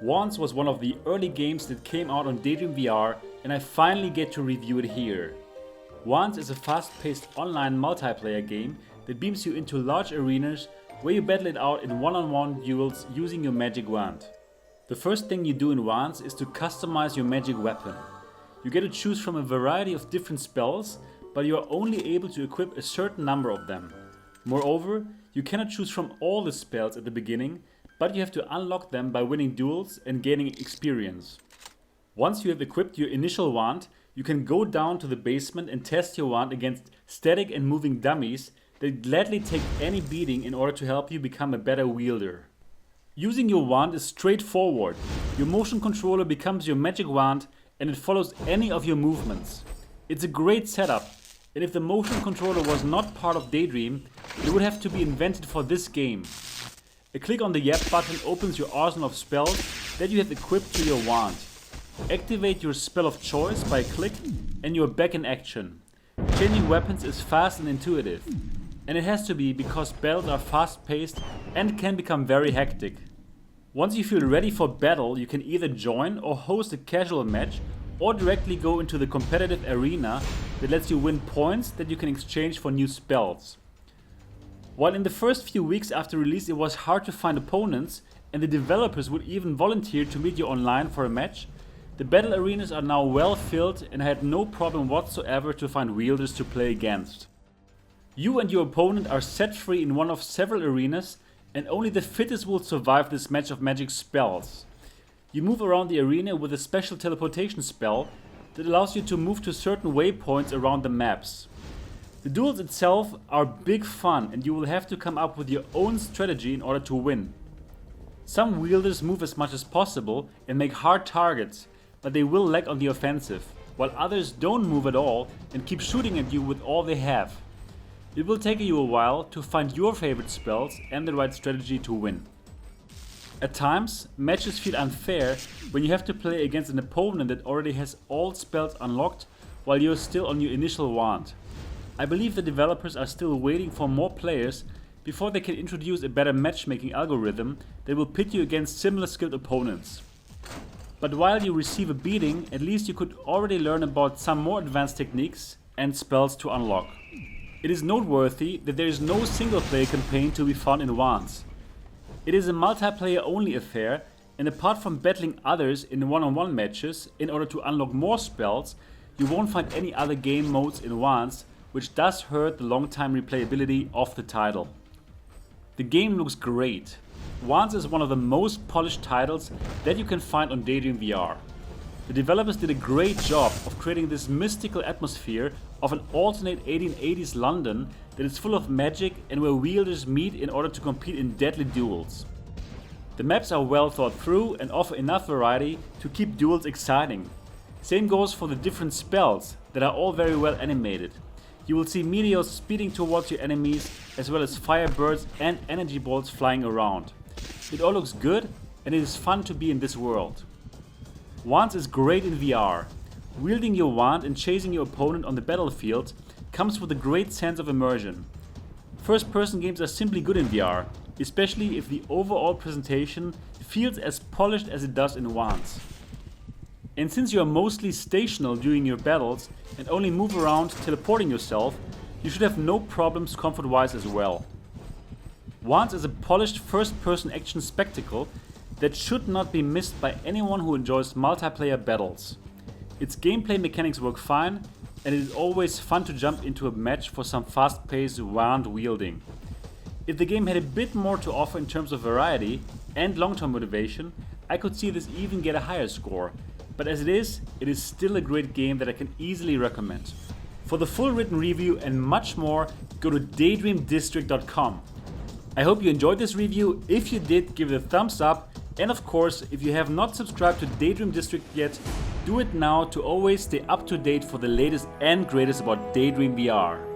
Wands was one of the early games that came out on Daydream VR, and I finally get to review it here. Wands is a fast-paced online multiplayer game that beams you into large arenas where you battle it out in one-on-one duels using your magic wand. The first thing you do in Wands is to customize your magic weapon. You get to choose from a variety of different spells, but you are only able to equip a certain number of them. Moreover, you cannot choose from all the spells at the beginning, but you have to unlock them by winning duels and gaining experience. Once you have equipped your initial wand, you can go down to the basement and test your wand against static and moving dummies that gladly take any beating in order to help you become a better wielder. Using your wand is straightforward. Your motion controller becomes your magic wand and it follows any of your movements. It's a great setup, and if the motion controller was not part of Daydream, it would have to be invented for this game. A click on the Yap button opens your arsenal of spells that you have equipped to your wand. Activate your spell of choice by a click and you're back in action. Changing weapons is fast and intuitive. And it has to be because battles are fast paced and can become very hectic. Once you feel ready for battle, you can either join or host a casual match or directly go into the competitive arena that lets you win points that you can exchange for new spells. While in the first few weeks after release it was hard to find opponents and the developers would even volunteer to meet you online for a match, the battle arenas are now well filled and I had no problem whatsoever to find wielders to play against. You and your opponent are set free in one of several arenas and only the fittest will survive this match of magic spells. You move around the arena with a special teleportation spell that allows you to move to certain waypoints around the maps. The duels itself are big fun and you will have to come up with your own strategy in order to win. Some wielders move as much as possible and make hard targets, but they will lag on the offensive, while others don't move at all and keep shooting at you with all they have. It will take you a while to find your favorite spells and the right strategy to win. At times, matches feel unfair when you have to play against an opponent that already has all spells unlocked while you're still on your initial wand. I believe the developers are still waiting for more players before they can introduce a better matchmaking algorithm that will pit you against similar skilled opponents. But while you receive a beating, at least you could already learn about some more advanced techniques and spells to unlock. It is noteworthy that there is no single player campaign to be found in Wands. It is a multiplayer only affair, and apart from battling others in one-on-one matches in order to unlock more spells, you won't find any other game modes in Wands, which does hurt the long-time replayability of the title. The game looks great. Wands is one of the most polished titles that you can find on Daydream VR. The developers did a great job of creating this mystical atmosphere of an alternate 1880s London that is full of magic and where wielders meet in order to compete in deadly duels. The maps are well thought through and offer enough variety to keep duels exciting. Same goes for the different spells that are all very well animated. You will see meteors speeding towards your enemies as well as firebirds and energy balls flying around. It all looks good and it is fun to be in this world. Wands is great in VR. Wielding your wand and chasing your opponent on the battlefield comes with a great sense of immersion. First-person games are simply good in VR, especially if the overall presentation feels as polished as it does in Wands. And since you are mostly stational during your battles and only move around teleporting yourself, you should have no problems comfort-wise as well. Wands is a polished first-person action spectacle that should not be missed by anyone who enjoys multiplayer battles. Its gameplay mechanics work fine, and it is always fun to jump into a match for some fast-paced wand wielding. If the game had a bit more to offer in terms of variety and long-term motivation, I could see this even get a higher score, but as it is still a great game that I can easily recommend. For the full written review and much more, go to daydreamdistrict.com. I hope you enjoyed this review. If you did, give it a thumbs up. And of course, if you have not subscribed to Daydream District yet, do it now to always stay up to date for the latest and greatest about Daydream VR.